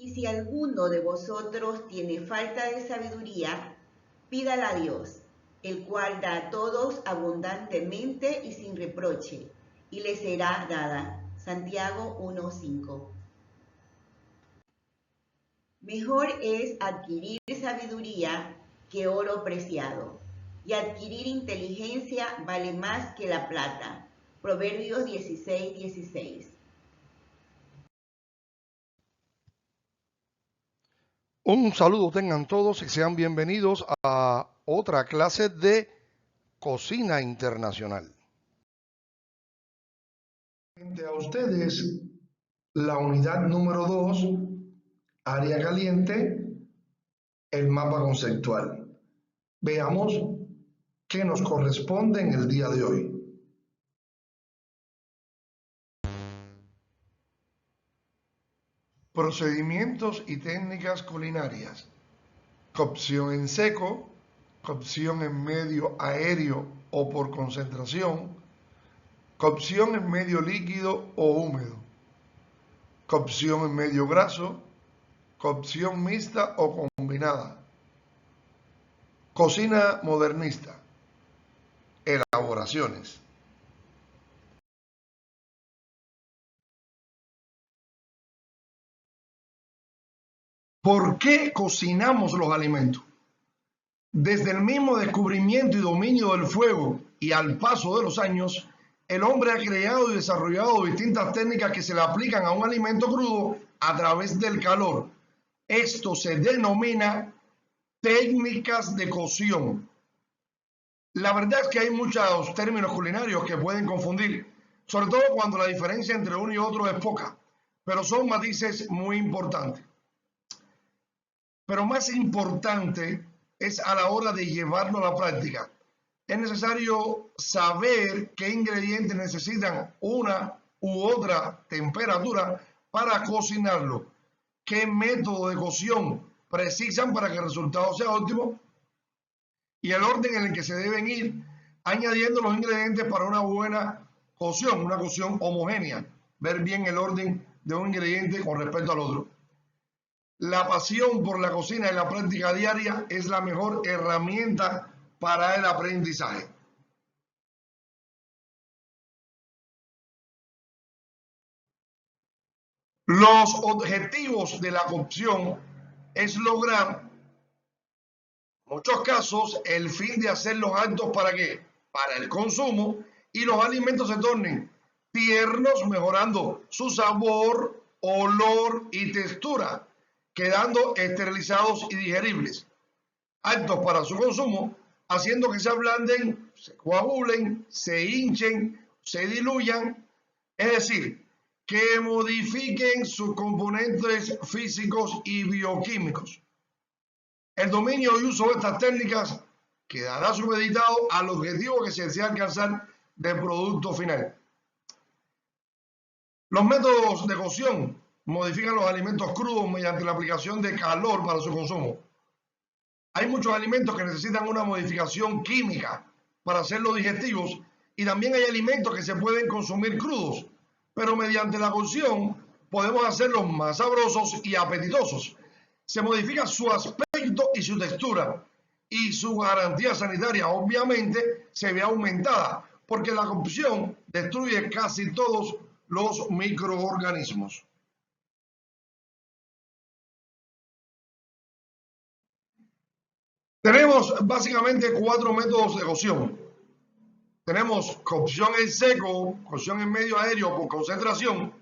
Y si alguno de vosotros tiene falta de sabiduría, pídala a Dios, el cual da a todos abundantemente y sin reproche, y le será dada. Santiago 1:5. Mejor es adquirir sabiduría que oro preciado, y adquirir inteligencia vale más que la plata. Proverbios 16:16. Un saludo tengan todos y sean bienvenidos a otra clase de Cocina Internacional. A ustedes la unidad número 2, área caliente, el mapa conceptual. Veamos qué nos corresponde en el día de hoy. Procedimientos y técnicas culinarias. Cocción en seco, cocción en medio aéreo o por concentración, cocción en medio líquido o húmedo, cocción en medio graso, cocción mixta o combinada. Cocina modernista. Elaboraciones. ¿Por qué cocinamos los alimentos? Desde el mismo descubrimiento y dominio del fuego y al paso de los años, el hombre ha creado y desarrollado distintas técnicas que se le aplican a un alimento crudo a través del calor. Esto se denomina técnicas de cocción. La verdad es que hay muchos términos culinarios que pueden confundir, sobre todo cuando la diferencia entre uno y otro es poca, pero son matices muy importantes. Pero más importante es a la hora de llevarlo a la práctica. Es necesario saber qué ingredientes necesitan una u otra temperatura para cocinarlo, qué método de cocción precisan para que el resultado sea óptimo y el orden en el que se deben ir añadiendo los ingredientes para una buena cocción, una cocción homogénea, ver bien el orden de un ingrediente con respecto al otro. La pasión por la cocina y la práctica diaria es la mejor herramienta para el aprendizaje. Los objetivos de la cocción es lograr, en muchos casos, el fin de hacer los actos ¿para qué? Para el consumo y los alimentos se tornen tiernos, mejorando su sabor, olor y textura, quedando esterilizados y digeribles. Actos para su consumo, haciendo que se ablanden, se coagulen, se hinchen, se diluyan, es decir, que modifiquen sus componentes físicos y bioquímicos. El dominio y uso de estas técnicas quedará supeditado al objetivo que se desea alcanzar del producto final. Los métodos de cocción modifican los alimentos crudos mediante la aplicación de calor para su consumo. Hay muchos alimentos que necesitan una modificación química para hacerlos digestivos y también hay alimentos que se pueden consumir crudos, pero mediante la cocción podemos hacerlos más sabrosos y apetitosos. Se modifica su aspecto y su textura y su garantía sanitaria obviamente se ve aumentada porque la cocción destruye casi todos los microorganismos. Tenemos básicamente 4 métodos de cocción. Tenemos cocción en seco, cocción en medio aéreo por concentración.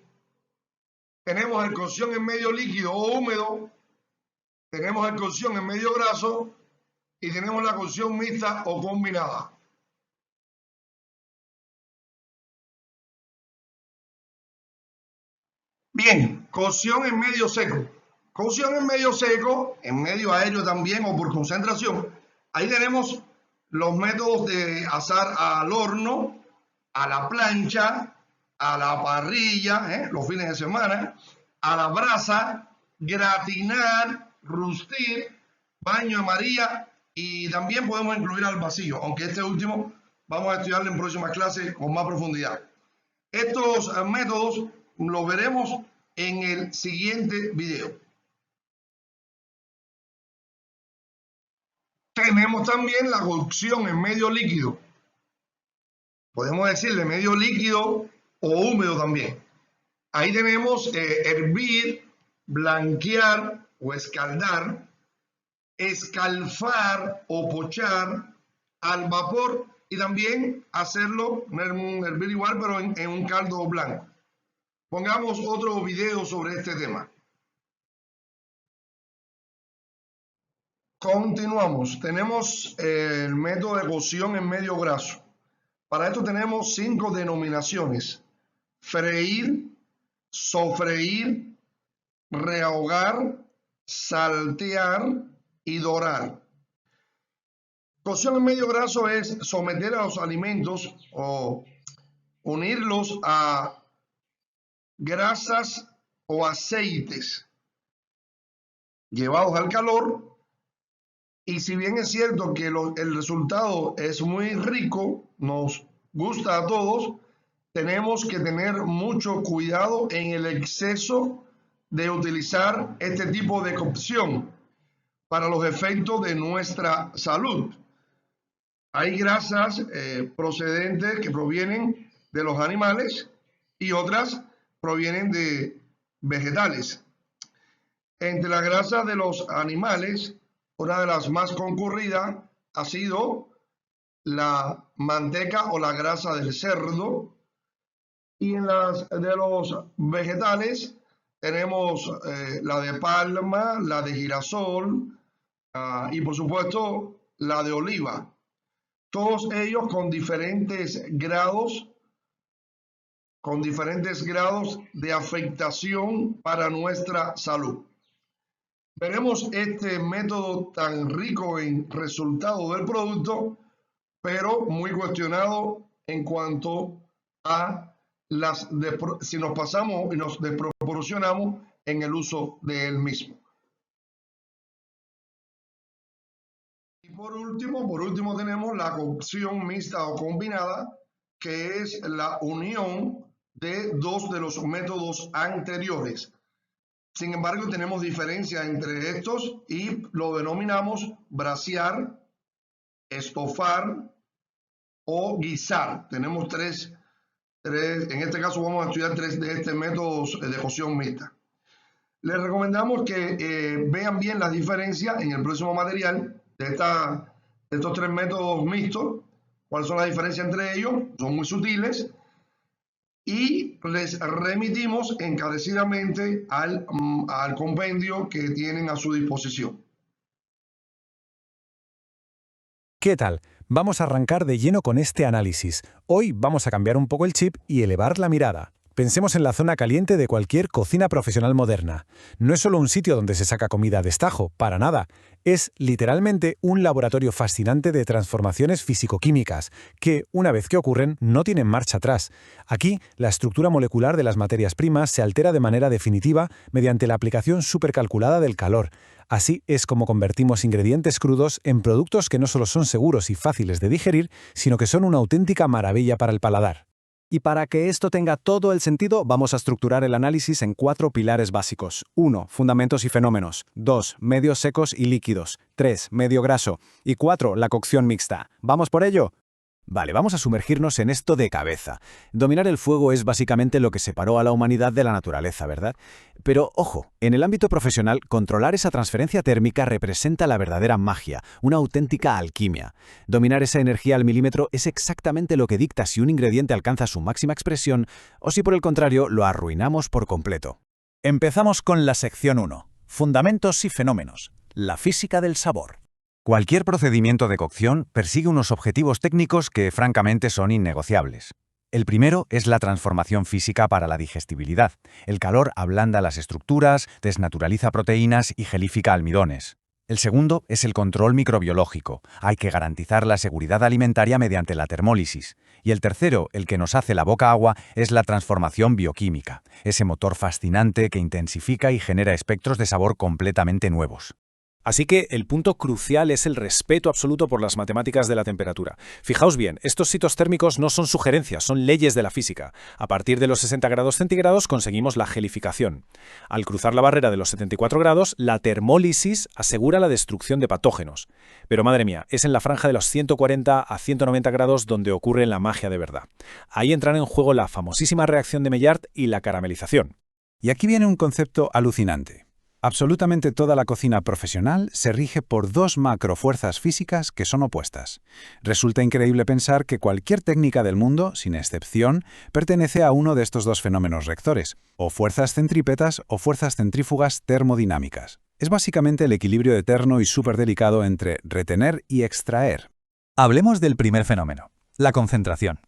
Tenemos el cocción en medio líquido o húmedo. Tenemos el cocción en medio graso. Y tenemos la cocción mixta o combinada. Bien, cocción en medio seco. Cocción en medio seco, en medio aéreo también o por concentración. Ahí tenemos los métodos de asar al horno, a la plancha, a la parrilla, los fines de semana, a la brasa, gratinar, rustir, baño de María y también podemos incluir al vacío, aunque este último vamos a estudiarlo en próximas clases con más profundidad. Estos métodos los veremos en el siguiente video. Tenemos también la cocción en medio líquido. Podemos decirle medio líquido o húmedo también. Ahí tenemos hervir, blanquear o escaldar, escalfar o pochar al vapor y también hacerlo, hervir igual, pero en un caldo blanco. Pongamos otro video sobre este tema. Continuamos. Tenemos el método de cocción en medio graso. Para esto tenemos 5 denominaciones: freír, sofreír, rehogar, saltear y dorar. Cocción en medio graso es someter a los alimentos o unirlos a grasas o aceites llevados al calor. Y si bien es cierto que el resultado es muy rico, nos gusta a todos, tenemos que tener mucho cuidado en el exceso de utilizar este tipo de cocción para los efectos de nuestra salud. Hay grasas procedentes que provienen de los animales y otras provienen de vegetales. Entre las grasas de los animales, una de las más concurridas ha sido la manteca o la grasa del cerdo, y en las de los vegetales tenemos la de palma, la de girasol y por supuesto la de oliva. Todos ellos con diferentes grados de afectación para nuestra salud. Veremos este método tan rico en resultados del producto, pero muy cuestionado en cuanto a si nos pasamos y nos desproporcionamos en el uso de él mismo. Y por último tenemos la cocción mixta o combinada, que es la unión de dos de los métodos anteriores. Sin embargo, tenemos diferencia entre estos y lo denominamos brasear, estofar o guisar. Tenemos tres, en este caso vamos a estudiar 3 de estos métodos de cocción mixta. Les recomendamos que vean bien las diferencias en el próximo material de estos 3 métodos mixtos. ¿Cuáles son las diferencias entre ellos? Son muy sutiles. Y les remitimos encarecidamente al compendio que tienen a su disposición. ¿Qué tal? Vamos a arrancar de lleno con este análisis. Hoy vamos a cambiar un poco el chip y elevar la mirada. Pensemos en la zona caliente de cualquier cocina profesional moderna. No es solo un sitio donde se saca comida a destajo, para nada. Es literalmente un laboratorio fascinante de transformaciones físico-químicas que, una vez que ocurren, no tienen marcha atrás. Aquí, la estructura molecular de las materias primas se altera de manera definitiva mediante la aplicación supercalculada del calor. Así es como convertimos ingredientes crudos en productos que no solo son seguros y fáciles de digerir, sino que son una auténtica maravilla para el paladar. Y para que esto tenga todo el sentido, vamos a estructurar el análisis en 4 pilares básicos. 1. Fundamentos y fenómenos. 2. Medios secos y líquidos. 3. Medio graso. Y 4. La cocción mixta. ¿Vamos por ello? Vale, vamos a sumergirnos en esto de cabeza. Dominar el fuego es básicamente lo que separó a la humanidad de la naturaleza, ¿verdad? Pero, ojo, en el ámbito profesional, controlar esa transferencia térmica representa la verdadera magia, una auténtica alquimia. Dominar esa energía al milímetro es exactamente lo que dicta si un ingrediente alcanza su máxima expresión o si, por el contrario, lo arruinamos por completo. Empezamos con la sección 1. Fundamentos y fenómenos. La física del sabor. Cualquier procedimiento de cocción persigue unos objetivos técnicos que, francamente, son innegociables. El primero es la transformación física para la digestibilidad. El calor ablanda las estructuras, desnaturaliza proteínas y gelifica almidones. El segundo es el control microbiológico. Hay que garantizar la seguridad alimentaria mediante la termólisis. Y el tercero, el que nos hace la boca agua, es la transformación bioquímica, ese motor fascinante que intensifica y genera espectros de sabor completamente nuevos. Así que el punto crucial es el respeto absoluto por las matemáticas de la temperatura. Fijaos bien, estos hitos térmicos no son sugerencias, son leyes de la física. A partir de los 60 grados centígrados conseguimos la gelificación. Al cruzar la barrera de los 74 grados, la termólisis asegura la destrucción de patógenos. Pero madre mía, es en la franja de los 140 a 190 grados donde ocurre la magia de verdad. Ahí entran en juego la famosísima reacción de Maillard y la caramelización. Y aquí viene un concepto alucinante. Absolutamente toda la cocina profesional se rige por dos macrofuerzas físicas que son opuestas. Resulta increíble pensar que cualquier técnica del mundo, sin excepción, pertenece a uno de estos dos fenómenos rectores, o fuerzas centrípetas o fuerzas centrífugas termodinámicas. Es básicamente el equilibrio eterno y súper delicado entre retener y extraer. Hablemos del primer fenómeno, la concentración.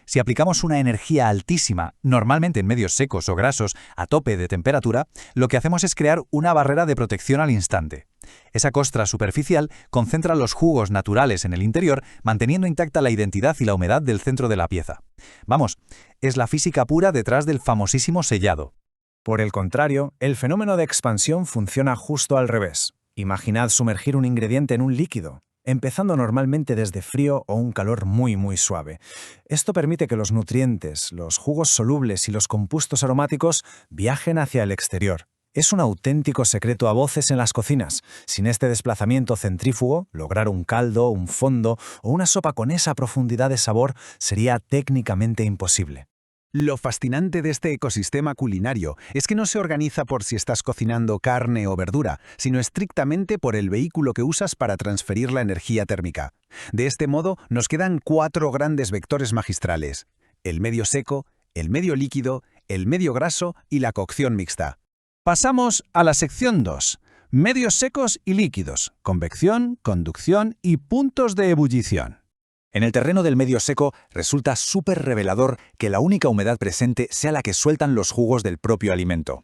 Si aplicamos una energía altísima, normalmente en medios secos o grasos, a tope de temperatura, lo que hacemos es crear una barrera de protección al instante. Esa costra superficial concentra los jugos naturales en el interior, manteniendo intacta la identidad y la humedad del centro de la pieza. Vamos, es la física pura detrás del famosísimo sellado. Por el contrario, el fenómeno de expansión funciona justo al revés. Imaginad sumergir un ingrediente en un líquido, empezando normalmente desde frío o un calor muy suave. Esto permite que los nutrientes, los jugos solubles y los compuestos aromáticos viajen hacia el exterior. Es un auténtico secreto a voces en las cocinas. Sin este desplazamiento centrífugo, lograr un caldo, un fondo o una sopa con esa profundidad de sabor sería técnicamente imposible. Lo fascinante de este ecosistema culinario es que no se organiza por si estás cocinando carne o verdura, sino estrictamente por el vehículo que usas para transferir la energía térmica. De este modo, nos quedan 4 grandes vectores magistrales: el medio seco, el medio líquido, el medio graso y la cocción mixta. Pasamos a la sección 2, medios secos y líquidos, convección, conducción y puntos de ebullición. En el terreno del medio seco resulta súper revelador que la única humedad presente sea la que sueltan los jugos del propio alimento.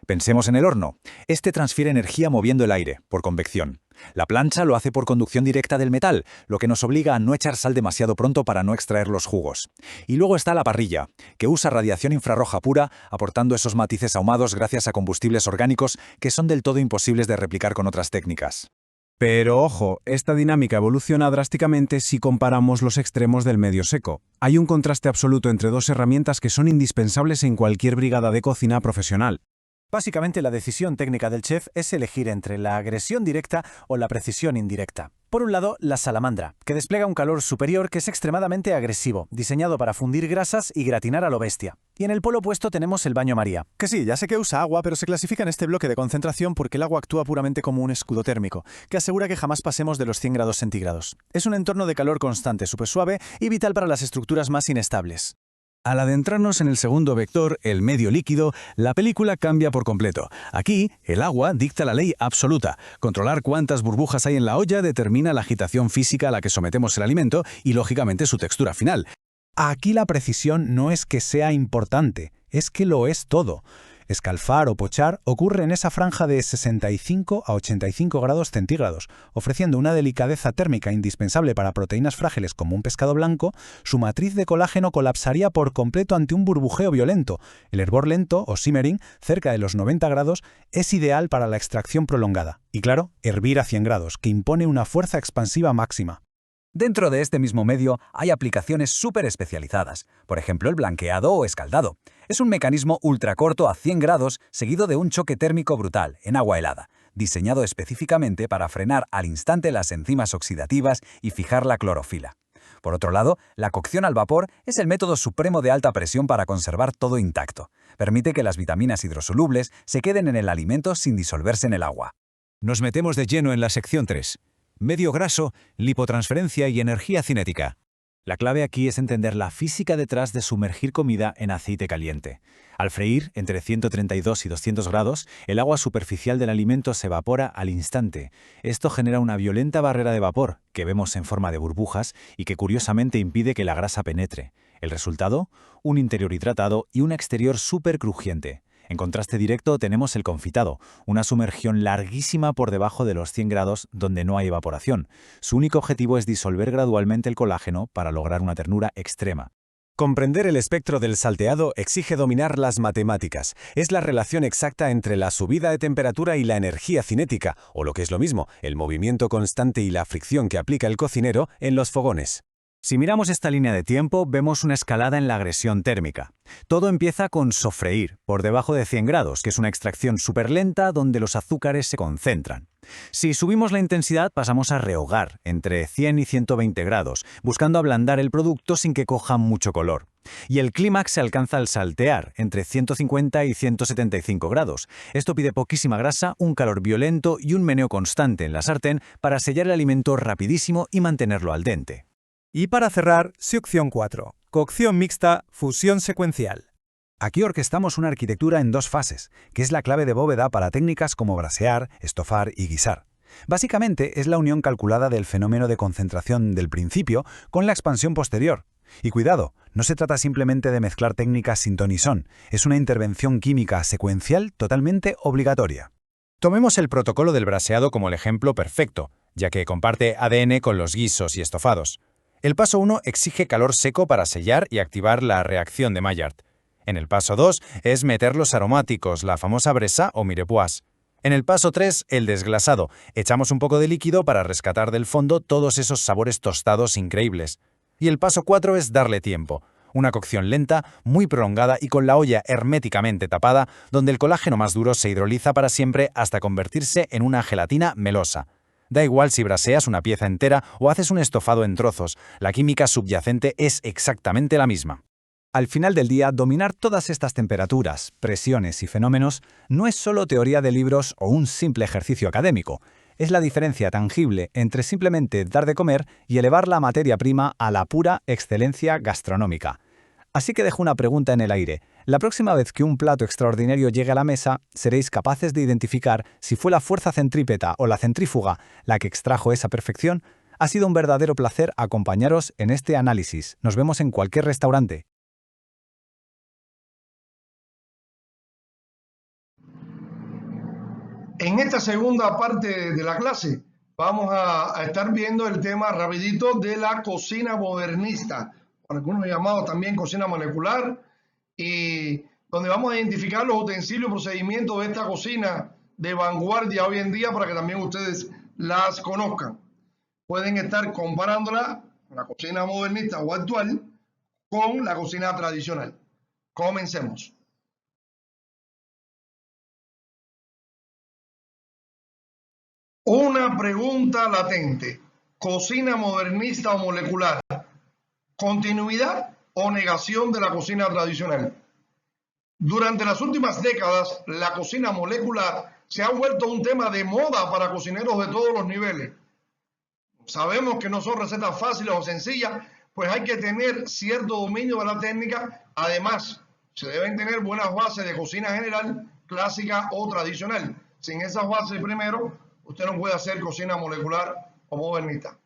Pensemos en el horno. Este transfiere energía moviendo el aire, por convección. La plancha lo hace por conducción directa del metal, lo que nos obliga a no echar sal demasiado pronto para no extraer los jugos. Y luego está la parrilla, que usa radiación infrarroja pura, aportando esos matices ahumados gracias a combustibles orgánicos que son del todo imposibles de replicar con otras técnicas. Pero ojo, esta dinámica evoluciona drásticamente si comparamos los extremos del medio seco. Hay un contraste absoluto entre dos herramientas que son indispensables en cualquier brigada de cocina profesional. Básicamente, la decisión técnica del chef es elegir entre la agresión directa o la precisión indirecta. Por un lado, la salamandra, que despliega un calor superior que es extremadamente agresivo, diseñado para fundir grasas y gratinar a lo bestia. Y en el polo opuesto tenemos el baño María, que sí, ya sé que usa agua, pero se clasifica en este bloque de concentración porque el agua actúa puramente como un escudo térmico, que asegura que jamás pasemos de los 100 grados centígrados. Es un entorno de calor constante, súper suave y vital para las estructuras más inestables. Al adentrarnos en el segundo vector, el medio líquido, la película cambia por completo. Aquí, el agua dicta la ley absoluta. Controlar cuántas burbujas hay en la olla determina la agitación física a la que sometemos el alimento y, lógicamente, su textura final. Aquí la precisión no es que sea importante, es que lo es todo. Escalfar o pochar ocurre en esa franja de 65 a 85 grados centígrados, ofreciendo una delicadeza térmica indispensable para proteínas frágiles como un pescado blanco. Su matriz de colágeno colapsaría por completo ante un burbujeo violento. El hervor lento, o simmering, cerca de los 90 grados, es ideal para la extracción prolongada. Y claro, hervir a 100 grados, que impone una fuerza expansiva máxima. Dentro de este mismo medio hay aplicaciones súper especializadas, por ejemplo el blanqueado o escaldado. Es un mecanismo ultracorto a 100 grados seguido de un choque térmico brutal en agua helada, diseñado específicamente para frenar al instante las enzimas oxidativas y fijar la clorofila. Por otro lado, la cocción al vapor es el método supremo de alta presión para conservar todo intacto. Permite que las vitaminas hidrosolubles se queden en el alimento sin disolverse en el agua. Nos metemos de lleno en la sección 3. Medio graso, lipotransferencia y energía cinética. La clave aquí es entender la física detrás de sumergir comida en aceite caliente. Al freír entre 132 y 200 grados, el agua superficial del alimento se evapora al instante. Esto genera una violenta barrera de vapor, que vemos en forma de burbujas y que curiosamente impide que la grasa penetre. El resultado, un interior hidratado y un exterior súper crujiente. En contraste directo tenemos el confitado, una sumergión larguísima por debajo de los 100 grados donde no hay evaporación. Su único objetivo es disolver gradualmente el colágeno para lograr una ternura extrema. Comprender el espectro del salteado exige dominar las matemáticas. Es la relación exacta entre la subida de temperatura y la energía cinética, o lo que es lo mismo, el movimiento constante y la fricción que aplica el cocinero en los fogones. Si miramos esta línea de tiempo, vemos una escalada en la agresión térmica. Todo empieza con sofreír, por debajo de 100 grados, que es una extracción superlenta donde los azúcares se concentran. Si subimos la intensidad, pasamos a rehogar, entre 100 y 120 grados, buscando ablandar el producto sin que coja mucho color. Y el clímax se alcanza al saltear, entre 150 y 175 grados. Esto pide poquísima grasa, un calor violento y un meneo constante en la sartén para sellar el alimento rapidísimo y mantenerlo al dente. Y para cerrar, sección 4. Cocción mixta, fusión secuencial. Aquí orquestamos una arquitectura en dos fases, que es la clave de bóveda para técnicas como brasear, estofar y guisar. Básicamente es la unión calculada del fenómeno de concentración del principio con la expansión posterior. Y cuidado, no se trata simplemente de mezclar técnicas sin ton y son, es una intervención química secuencial totalmente obligatoria. Tomemos el protocolo del braseado como el ejemplo perfecto, ya que comparte ADN con los guisos y estofados. El paso 1 exige calor seco para sellar y activar la reacción de Maillard. En el paso 2 es meter los aromáticos, la famosa bresa o mirepoix. En el paso 3, el desglasado. Echamos un poco de líquido para rescatar del fondo todos esos sabores tostados increíbles. Y el paso 4 es darle tiempo. Una cocción lenta, muy prolongada y con la olla herméticamente tapada, donde el colágeno más duro se hidroliza para siempre hasta convertirse en una gelatina melosa. Da igual si braseas una pieza entera o haces un estofado en trozos, la química subyacente es exactamente la misma. Al final del día, dominar todas estas temperaturas, presiones y fenómenos no es solo teoría de libros o un simple ejercicio académico. Es la diferencia tangible entre simplemente dar de comer y elevar la materia prima a la pura excelencia gastronómica. Así que dejo una pregunta en el aire. La próxima vez que un plato extraordinario llegue a la mesa, ¿seréis capaces de identificar si fue la fuerza centrípeta o la centrífuga la que extrajo esa perfección? Ha sido un verdadero placer acompañaros en este análisis. Nos vemos en cualquier restaurante. En esta segunda parte de la clase vamos a estar viendo el tema rapidito de la cocina modernista, por algunos llamados también cocina molecular, y donde vamos a identificar los utensilios y procedimientos de esta cocina de vanguardia hoy en día para que también ustedes las conozcan. Pueden estar comparándola, la cocina modernista o actual, con la cocina tradicional. Comencemos. Una pregunta latente. ¿Cocina modernista o molecular? ¿Continuidad o negación de la cocina tradicional? Durante las últimas décadas, la cocina molecular se ha vuelto un tema de moda para cocineros de todos los niveles. Sabemos que no son recetas fáciles o sencillas, pues hay que tener cierto dominio de la técnica. Además, se deben tener buenas bases de cocina general, clásica o tradicional. Sin esas bases primero, usted no puede hacer cocina molecular o modernista.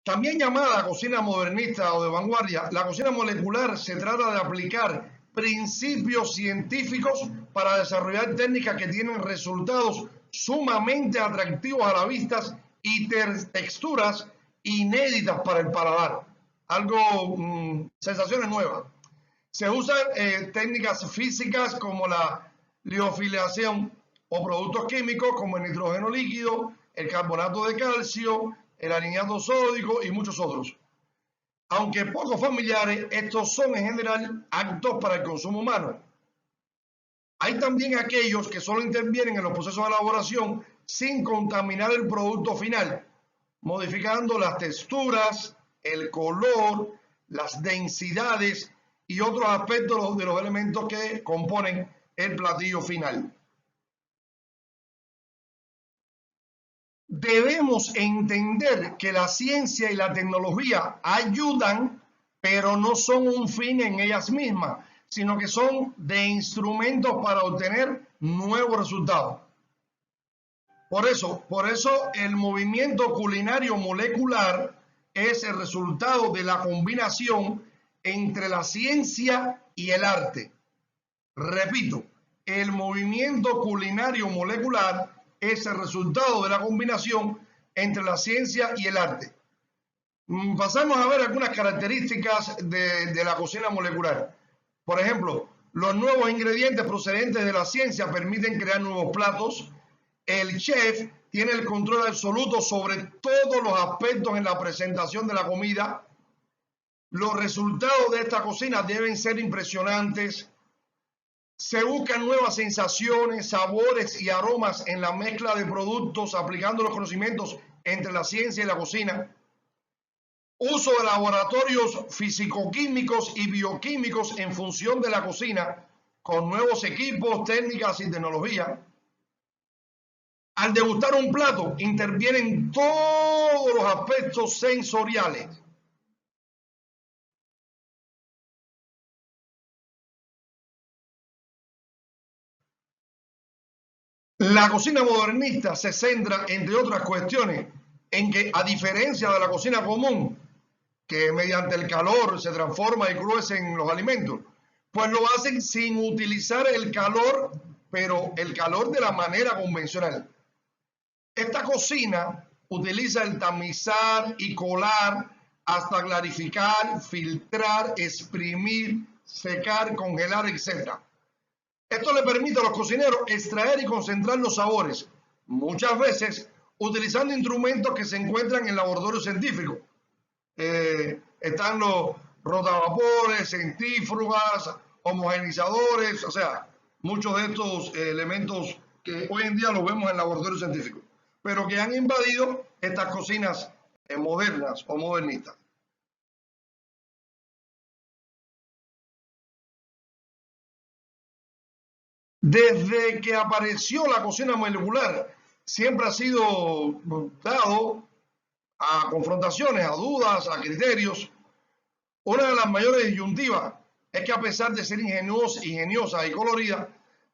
También llamada cocina modernista o de vanguardia, la cocina molecular se trata de aplicar principios científicos para desarrollar técnicas que tienen resultados sumamente atractivos a la vista y texturas inéditas para el paladar. Algo, sensaciones nuevas. Se usan técnicas físicas como la liofilización o productos químicos como el nitrógeno líquido, el carbonato de calcio, el aliñato sódico y muchos otros. Aunque poco familiares, estos son en general aptos para el consumo humano. Hay también aquellos que solo intervienen en los procesos de elaboración sin contaminar el producto final, modificando las texturas, el color, las densidades y otros aspectos de los elementos que componen el platillo final. Debemos entender que la ciencia y la tecnología ayudan, pero no son un fin en ellas mismas, sino que son de instrumentos para obtener nuevos resultados. Por eso el movimiento culinario molecular es el resultado de la combinación entre la ciencia y el arte. Repito, el movimiento culinario molecular es el resultado de la combinación entre la ciencia y el arte. Pasamos a ver algunas características de la cocina molecular. Por ejemplo, los nuevos ingredientes procedentes de la ciencia permiten crear nuevos platos. El chef tiene el control absoluto sobre todos los aspectos en la presentación de la comida. Los resultados de esta cocina deben ser impresionantes. Se buscan nuevas sensaciones, sabores y aromas en la mezcla de productos, aplicando los conocimientos entre la ciencia y la cocina. Uso de laboratorios físico-químicos y bioquímicos en función de la cocina, con nuevos equipos, técnicas y tecnología. Al degustar un plato, intervienen todos los aspectos sensoriales. La cocina modernista se centra, entre otras cuestiones, en que, a diferencia de la cocina común, que mediante el calor se transforma y crucen los alimentos, pues lo hacen sin utilizar el calor, pero el calor de la manera convencional. Esta cocina utiliza el tamizar y colar hasta clarificar, filtrar, exprimir, secar, congelar, etc. Esto le permite a los cocineros extraer y concentrar los sabores, muchas veces utilizando instrumentos que se encuentran en laboratorios científicos. Están los rotavapores, centrífugas, homogenizadores, o sea, muchos de estos elementos que hoy en día los vemos en laboratorios científicos, pero que han invadido estas cocinas modernas o modernistas. Desde que apareció la cocina molecular, siempre ha sido dado a confrontaciones, a dudas, a criterios. Una de las mayores disyuntivas es que, a pesar de ser ingeniosa y colorida,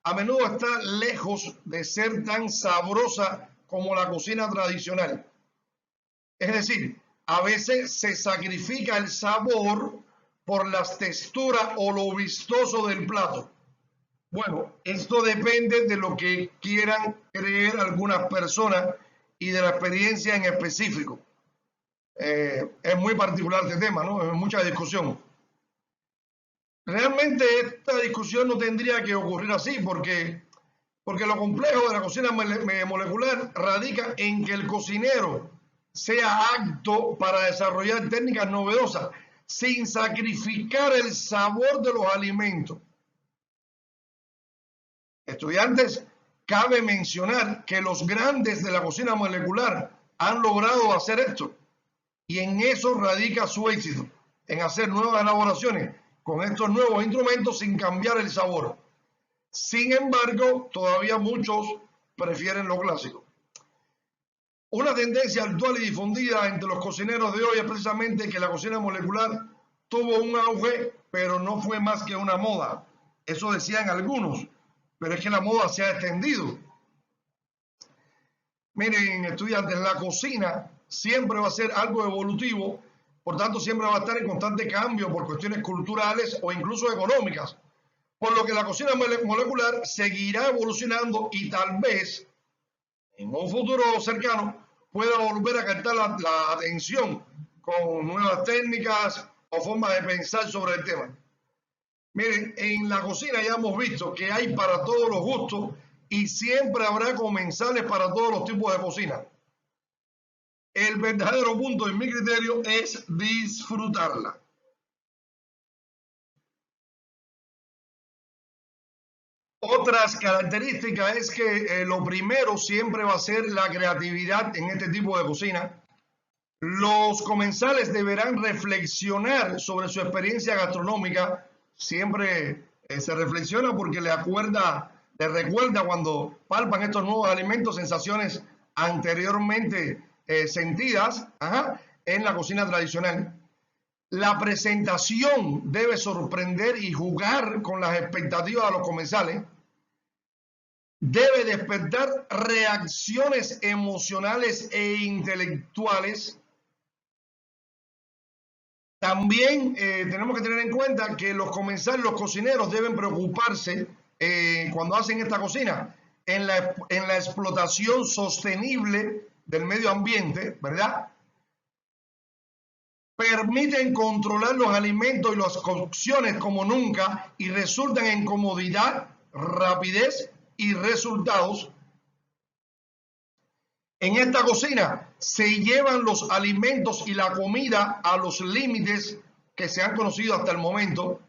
a menudo está lejos de ser tan sabrosa como la cocina tradicional. Es decir, a veces se sacrifica el sabor por las texturas o lo vistoso del plato. Bueno, esto depende de lo que quieran creer algunas personas y de la experiencia en específico. Es muy particular este tema, ¿no? Hay mucha discusión. Realmente esta discusión no tendría que ocurrir así, porque lo complejo de la cocina molecular radica en que el cocinero sea apto para desarrollar técnicas novedosas sin sacrificar el sabor de los alimentos. Estudiantes, cabe mencionar que los grandes de la cocina molecular han logrado hacer esto, y en eso radica su éxito, en hacer nuevas elaboraciones con estos nuevos instrumentos sin cambiar el sabor. Sin embargo, todavía muchos prefieren lo clásico. Una tendencia actual y difundida entre los cocineros de hoy es precisamente que la cocina molecular tuvo un auge, pero no fue más que una moda. Eso decían algunos, pero es que la moda se ha extendido. Miren, estudiantes, la cocina siempre va a ser algo evolutivo, por tanto siempre va a estar en constante cambio por cuestiones culturales o incluso económicas, por lo que la cocina molecular seguirá evolucionando y tal vez en un futuro cercano pueda volver a captar la atención con nuevas técnicas o formas de pensar sobre el tema. Miren, en la cocina ya hemos visto que hay para todos los gustos y siempre habrá comensales para todos los tipos de cocina. El verdadero punto, en mi criterio, es disfrutarla. Otras características es que lo primero siempre va a ser la creatividad en este tipo de cocina. Los comensales deberán reflexionar sobre su experiencia gastronómica. Siempre se reflexiona porque le recuerda cuando palpan estos nuevos alimentos sensaciones anteriormente sentidas en la cocina tradicional. La presentación debe sorprender y jugar con las expectativas de los comensales. Debe despertar reacciones emocionales e intelectuales. También tenemos que tener en cuenta que los comensales, los cocineros deben preocuparse cuando hacen esta cocina en la explotación sostenible del medio ambiente, ¿verdad? permiten controlar los alimentos y las cocciones como nunca y resultan en comodidad, rapidez y resultados. En esta cocina se llevan los alimentos y la comida a los límites que se han conocido hasta el momento.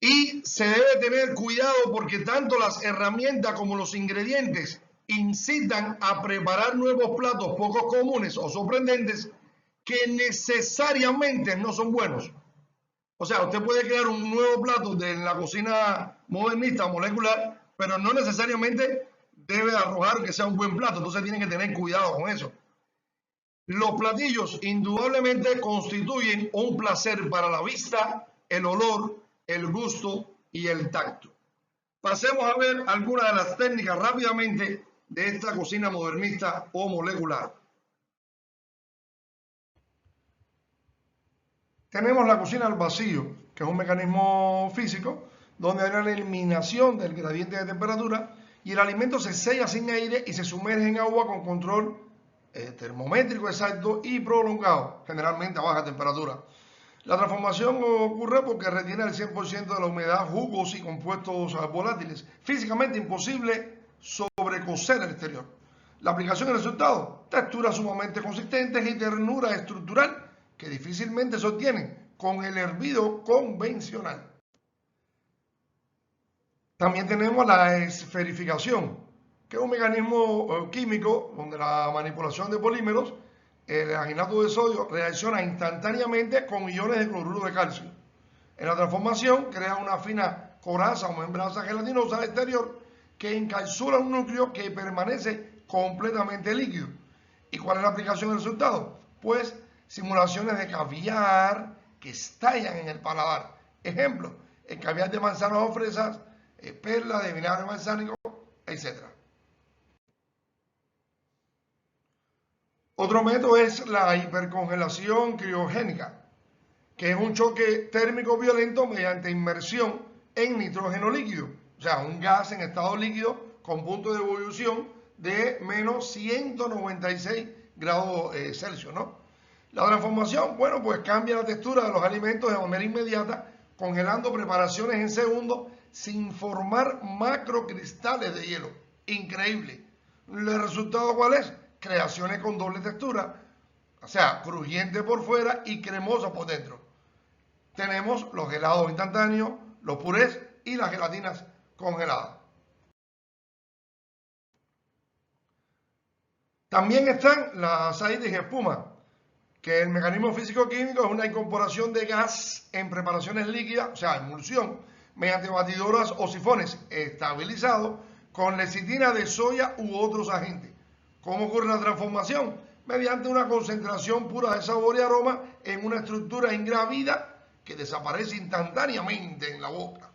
Y se debe tener cuidado porque tanto las herramientas como los ingredientes incitan a preparar nuevos platos poco comunes o sorprendentes que necesariamente no son buenos. O sea, usted puede crear un nuevo plato de la cocina modernista molecular, pero no necesariamente debe arrojar que sea un buen plato. Entonces tienen que tener cuidado con eso. Los platillos indudablemente constituyen un placer para la vista, el olor, el gusto y el tacto. Pasemos a ver algunas de las técnicas rápidamente de esta cocina modernista o molecular. Tenemos la cocina al vacío, que es un mecanismo físico donde hay una eliminación del gradiente de temperatura y el alimento se sella sin aire y se sumerge en agua con control termométrico exacto y prolongado, generalmente a baja temperatura. La transformación ocurre porque retiene el 100% de la humedad, jugos y compuestos volátiles. Físicamente imposible sobrecocer el exterior. La aplicación y el resultado, texturas sumamente consistentes y ternura estructural que difícilmente se obtienen con el hervido convencional. También tenemos la esferificación, que es un mecanismo químico donde la manipulación de polímeros, el aginato de sodio, reacciona instantáneamente con iones de cloruro de calcio. En la transformación crea una fina coraza o membrana gelatinosa exterior que encapsula un núcleo que permanece completamente líquido. ¿Y cuál es la aplicación del resultado? Pues simulaciones de caviar que estallan en el paladar. Ejemplo, el caviar de manzanas o fresas, perla de vinagre balsámico, etc. Otro método es la hipercongelación criogénica, que es un choque térmico violento mediante inmersión en nitrógeno líquido, o sea, un gas en estado líquido con punto de ebullición de menos 196 grados Celsius, ¿no? La transformación, bueno, pues cambia la textura de los alimentos de manera inmediata, congelando preparaciones en segundos sin formar macrocristales de hielo. Increíble. ¿El resultado cuál es? Creaciones con doble textura, o sea, crujiente por fuera y cremosa por dentro. Tenemos los helados instantáneos, los purés y las gelatinas congeladas. También están las aceites y espuma, que el mecanismo físico-químico es una incorporación de gas en preparaciones líquidas, o sea, emulsión, mediante batidoras o sifones estabilizados con lecitina de soya u otros agentes. ¿Cómo ocurre la transformación? Mediante una concentración pura de sabor y aroma en una estructura ingravida que desaparece instantáneamente en la boca.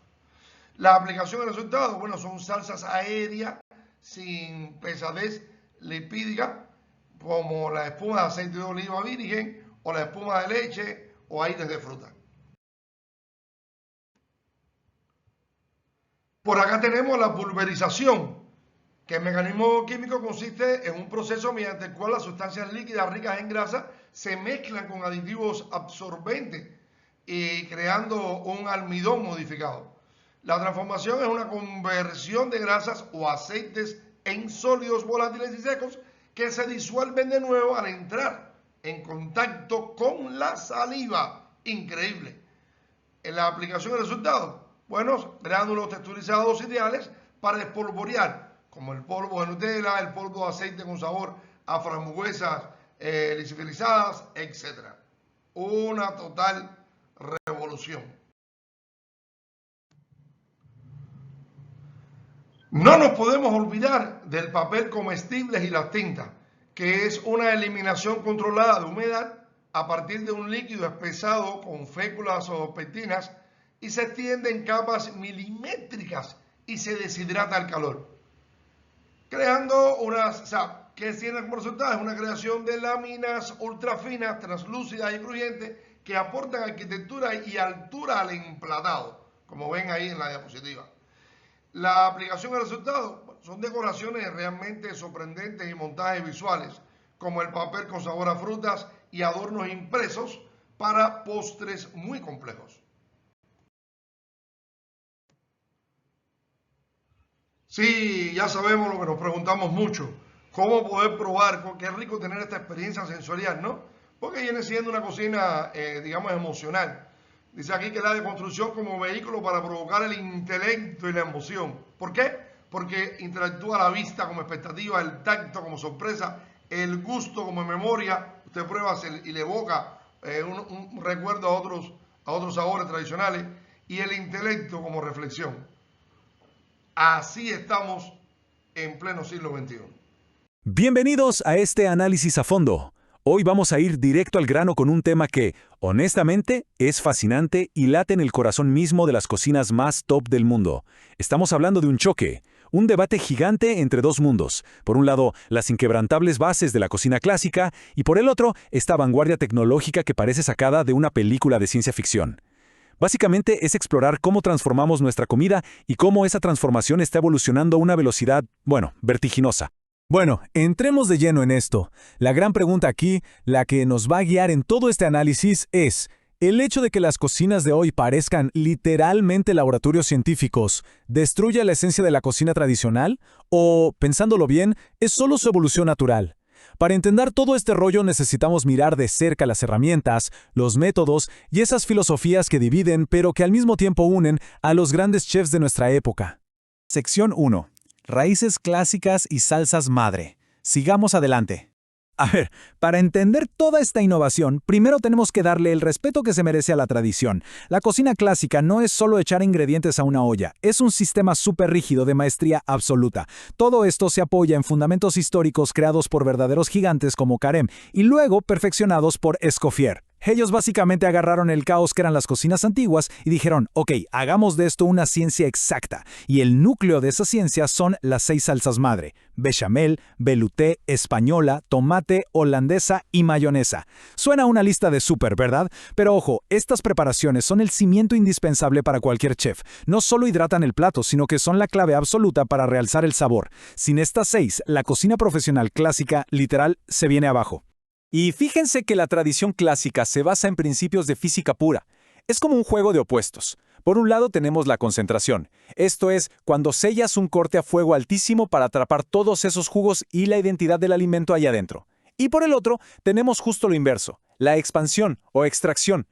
La aplicación y el resultado, bueno, son salsas aéreas sin pesadez lipídica, como la espuma de aceite de oliva virgen o la espuma de leche o aires de fruta. Por acá tenemos la pulverización, que el mecanismo químico consiste en un proceso mediante el cual las sustancias líquidas ricas en grasa se mezclan con aditivos absorbentes y creando un almidón modificado. La transformación es una conversión de grasas o aceites en sólidos volátiles y secos que se disuelven de nuevo al entrar en contacto con la saliva. Increíble. En la aplicación del resultado, bueno, gránulos texturizados ideales para espolvorear, como el polvo de Nutella, el polvo de aceite con sabor a frambuesas lisifilizadas, etc. Una total revolución. No nos podemos olvidar del papel comestible y las tintas, que es una eliminación controlada de humedad a partir de un líquido espesado con féculas o pectinas y se extiende en capas milimétricas y se deshidrata al calor, creando unas, o sea, que tiene como resultado es una creación de láminas ultra finas, translúcidas y crujientes que aportan arquitectura y altura al emplatado, como ven ahí en la diapositiva. La aplicación del resultado son decoraciones realmente sorprendentes y montajes visuales como el papel con sabor a frutas y adornos impresos para postres muy complejos. Sí, ya sabemos lo que nos preguntamos mucho. ¿Cómo poder probar? Qué rico tener esta experiencia sensorial, ¿no? Porque viene siendo una cocina, digamos, emocional. Dice aquí que la deconstrucción como vehículo para provocar el intelecto y la emoción. ¿Por qué? Porque interactúa la vista como expectativa, el tacto como sorpresa, el gusto como memoria. Usted prueba y le evoca un recuerdo a otros sabores tradicionales, y el intelecto como reflexión. Así estamos en pleno siglo XXI. Bienvenidos a este análisis a fondo. Hoy vamos a ir directo al grano con un tema que, honestamente, es fascinante y late en el corazón mismo de las cocinas más top del mundo. Estamos hablando de un choque, un debate gigante entre dos mundos. Por un lado, las inquebrantables bases de la cocina clásica, y por el otro, esta vanguardia tecnológica que parece sacada de una película de ciencia ficción. Básicamente es explorar cómo transformamos nuestra comida y cómo esa transformación está evolucionando a una velocidad, vertiginosa. Bueno, entremos de lleno en esto. La gran pregunta aquí, la que nos va a guiar en todo este análisis, es: ¿el hecho de que las cocinas de hoy parezcan literalmente laboratorios científicos destruye la esencia de la cocina tradicional? ¿O, pensándolo bien, es solo su evolución natural? Para entender todo este rollo necesitamos mirar de cerca las herramientas, los métodos y esas filosofías que dividen pero que al mismo tiempo unen a los grandes chefs de nuestra época. Sección 1. Raíces clásicas y salsas madre. Sigamos adelante. A ver, para entender toda esta innovación, primero tenemos que darle el respeto que se merece a la tradición. La cocina clásica no es solo echar ingredientes a una olla, es un sistema súper rígido de maestría absoluta. Todo esto se apoya en fundamentos históricos creados por verdaderos gigantes como Carême y luego perfeccionados por Escoffier. Ellos básicamente agarraron el caos que eran las cocinas antiguas y dijeron, ok, hagamos de esto una ciencia exacta. Y el núcleo de esa ciencia son las 6 salsas madre: bechamel, velouté, española, tomate, holandesa y mayonesa. Suena una lista de súper, ¿verdad? Pero ojo, estas preparaciones son el cimiento indispensable para cualquier chef. No solo hidratan el plato, sino que son la clave absoluta para realzar el sabor. Sin estas 6, la cocina profesional clásica, literal, se viene abajo. Y fíjense que la tradición clásica se basa en principios de física pura. Es como un juego de opuestos. Por un lado tenemos la concentración. Esto es, cuando sellas un corte a fuego altísimo para atrapar todos esos jugos y la identidad del alimento ahí adentro. Y por el otro, tenemos justo lo inverso, la expansión o extracción.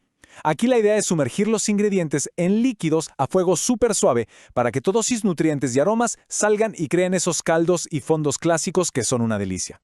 Aquí la idea es sumergir los ingredientes en líquidos a fuego súper suave para que todos sus nutrientes y aromas salgan y creen esos caldos y fondos clásicos que son una delicia.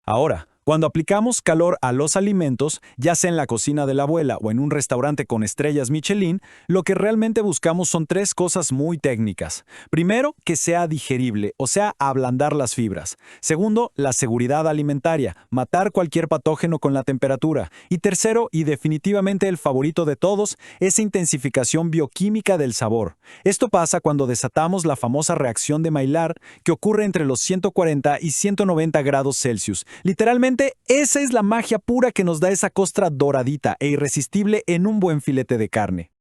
Ahora, cuando aplicamos calor a los alimentos, ya sea en la cocina de la abuela o en un restaurante con estrellas Michelin, lo que realmente buscamos son 3 cosas muy técnicas. Primero, que sea digerible, o sea, ablandar las fibras. Segundo, la seguridad alimentaria, matar cualquier patógeno con la temperatura. Y tercero, y definitivamente el favorito de todos, esa intensificación bioquímica del sabor. Esto pasa cuando desatamos la famosa reacción de Maillard, que ocurre entre los 140 y 190 grados Celsius. Literalmente, esa es la magia pura que nos da esa costra doradita e irresistible en un buen filete de carne.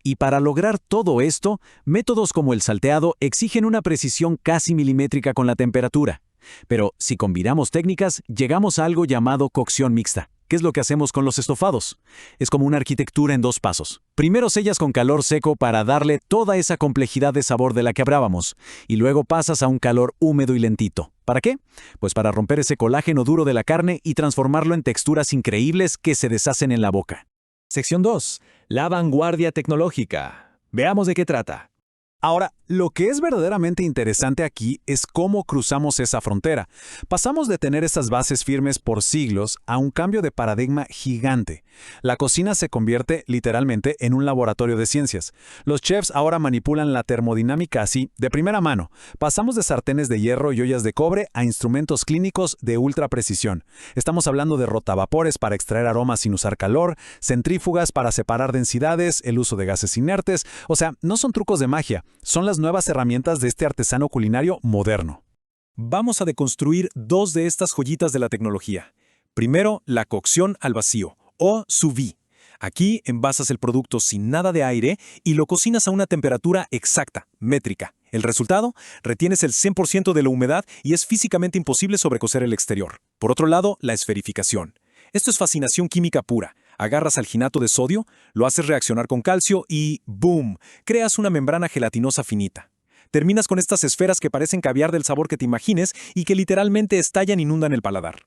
Y para lograr todo esto, métodos como el salteado exigen una precisión casi milimétrica con la temperatura. Pero si combinamos técnicas, llegamos a algo llamado cocción mixta. ¿Qué es lo que hacemos con los estofados? Es como una arquitectura en 2 pasos. Primero sellas con calor seco para darle toda esa complejidad de sabor de la que hablábamos, y luego pasas a un calor húmedo y lentito. ¿Para qué? Pues para romper ese colágeno duro de la carne y transformarlo en texturas increíbles que se deshacen en la boca. Sección 2. La vanguardia tecnológica. Veamos de qué trata. Ahora, lo que es verdaderamente interesante aquí es cómo cruzamos esa frontera. Pasamos de tener esas bases firmes por siglos a un cambio de paradigma gigante. La cocina se convierte literalmente en un laboratorio de ciencias. Los chefs ahora manipulan la termodinámica así, de primera mano. Pasamos de sartenes de hierro y ollas de cobre a instrumentos clínicos de ultra precisión. Estamos hablando de rotavapores para extraer aromas sin usar calor, centrífugas para separar densidades, el uso de gases inertes. O sea, no son trucos de magia. Son las nuevas herramientas de este artesano culinario moderno. Vamos a deconstruir 2 de estas joyitas de la tecnología. Primero, la cocción al vacío, o sous vide. Aquí envasas el producto sin nada de aire y lo cocinas a una temperatura exacta, métrica. El resultado, retienes el 100% de la humedad y es físicamente imposible sobrecocer el exterior. Por otro lado, la esferificación. Esto es fascinación química pura. Agarras alginato de sodio, lo haces reaccionar con calcio y ¡boom! Creas una membrana gelatinosa finita. Terminas con estas esferas que parecen caviar del sabor que te imagines y que literalmente estallan e inundan el paladar.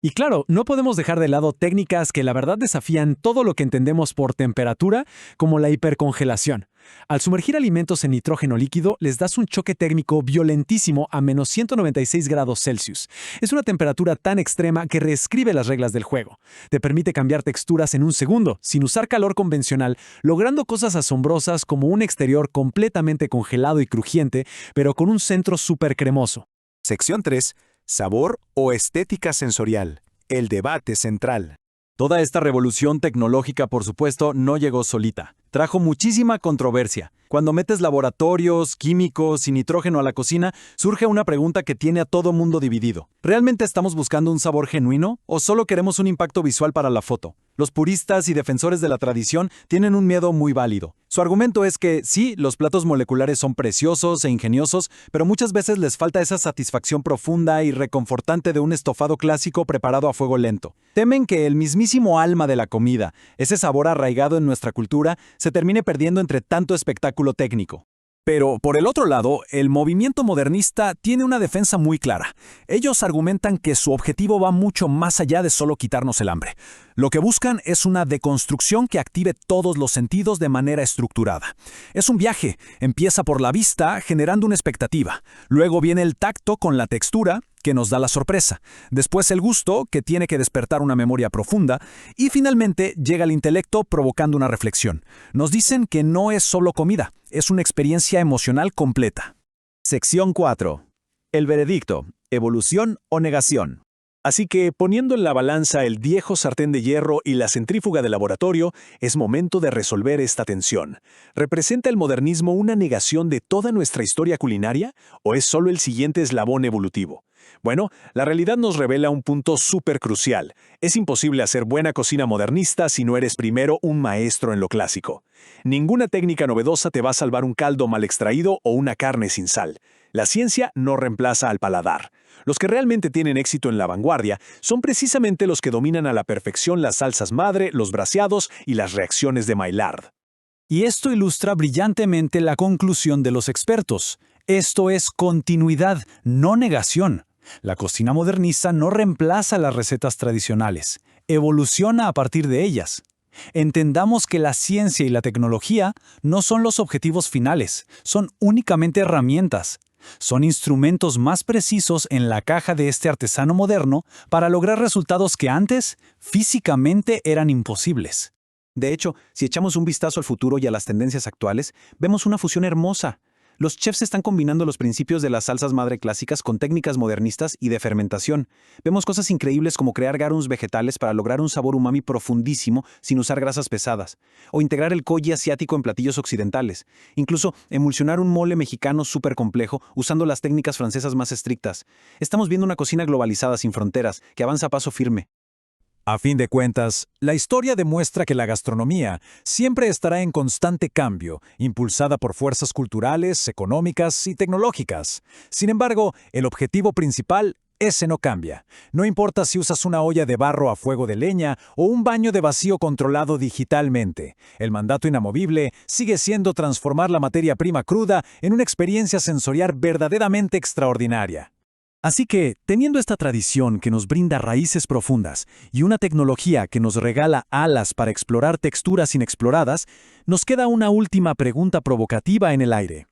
Y claro, no podemos dejar de lado técnicas que la verdad desafían todo lo que entendemos por temperatura, como la hipercongelación. Al sumergir alimentos en nitrógeno líquido, les das un choque térmico violentísimo a menos 196 grados Celsius. Es una temperatura tan extrema que reescribe las reglas del juego. Te permite cambiar texturas en un segundo, sin usar calor convencional, logrando cosas asombrosas como un exterior completamente congelado y crujiente, pero con un centro súper cremoso. Sección 3. Sabor o estética sensorial. El debate central. Toda esta revolución tecnológica, por supuesto, no llegó solita. Trajo muchísima controversia. Cuando metes laboratorios, químicos y nitrógeno a la cocina, surge una pregunta que tiene a todo mundo dividido. ¿Realmente estamos buscando un sabor genuino o solo queremos un impacto visual para la foto? Los puristas y defensores de la tradición tienen un miedo muy válido. Su argumento es que sí, los platos moleculares son preciosos e ingeniosos, pero muchas veces les falta esa satisfacción profunda y reconfortante de un estofado clásico preparado a fuego lento. Temen que el mismísimo alma de la comida, ese sabor arraigado en nuestra cultura, se termine perdiendo entre tanto espectáculo técnico. Pero, por el otro lado, el movimiento modernista tiene una defensa muy clara. Ellos argumentan que su objetivo va mucho más allá de solo quitarnos el hambre. Lo que buscan es una deconstrucción que active todos los sentidos de manera estructurada. Es un viaje. Empieza por la vista, generando una expectativa. Luego viene el tacto con la textura, que nos da la sorpresa. Después el gusto, que tiene que despertar una memoria profunda. Y finalmente llega el intelecto provocando una reflexión. Nos dicen que no es solo comida, es una experiencia emocional completa. Sección 4. El veredicto. Evolución o negación. Así que, poniendo en la balanza el viejo sartén de hierro y la centrífuga de laboratorio, es momento de resolver esta tensión. ¿Representa el modernismo una negación de toda nuestra historia culinaria o es solo el siguiente eslabón evolutivo? Bueno, la realidad nos revela un punto súper crucial. Es imposible hacer buena cocina modernista si no eres primero un maestro en lo clásico. Ninguna técnica novedosa te va a salvar un caldo mal extraído o una carne sin sal. La ciencia no reemplaza al paladar. Los que realmente tienen éxito en la vanguardia son precisamente los que dominan a la perfección las salsas madre, los braseados y las reacciones de Maillard. Y esto ilustra brillantemente la conclusión de los expertos. Esto es continuidad, no negación. La cocina modernista no reemplaza las recetas tradicionales, evoluciona a partir de ellas. Entendamos que la ciencia y la tecnología no son los objetivos finales, son únicamente herramientas. Son instrumentos más precisos en la caja de este artesano moderno para lograr resultados que antes, físicamente, eran imposibles. De hecho, si echamos un vistazo al futuro y a las tendencias actuales, vemos una fusión hermosa. Los chefs están combinando los principios de las salsas madre clásicas con técnicas modernistas y de fermentación. Vemos cosas increíbles como crear garums vegetales para lograr un sabor umami profundísimo sin usar grasas pesadas, o integrar el koji asiático en platillos occidentales, incluso emulsionar un mole mexicano súper complejo usando las técnicas francesas más estrictas. Estamos viendo una cocina globalizada sin fronteras, que avanza a paso firme. A fin de cuentas, la historia demuestra que la gastronomía siempre estará en constante cambio, impulsada por fuerzas culturales, económicas y tecnológicas. Sin embargo, el objetivo principal, ese no cambia. No importa si usas una olla de barro a fuego de leña o un baño de vacío controlado digitalmente. El mandato inamovible sigue siendo transformar la materia prima cruda en una experiencia sensorial verdaderamente extraordinaria. Así que, teniendo esta tradición que nos brinda raíces profundas y una tecnología que nos regala alas para explorar texturas inexploradas, nos queda una última pregunta provocativa en el aire.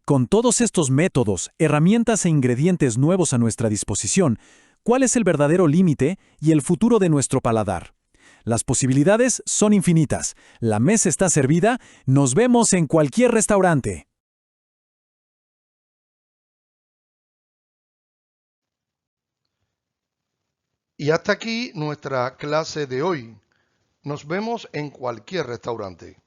Con todos estos métodos, herramientas e ingredientes nuevos a nuestra disposición, ¿cuál es el verdadero límite y el futuro de nuestro paladar? Las posibilidades son infinitas. La mesa está servida. Nos vemos en cualquier restaurante. Y hasta aquí nuestra clase de hoy. Nos vemos en cualquier restaurante.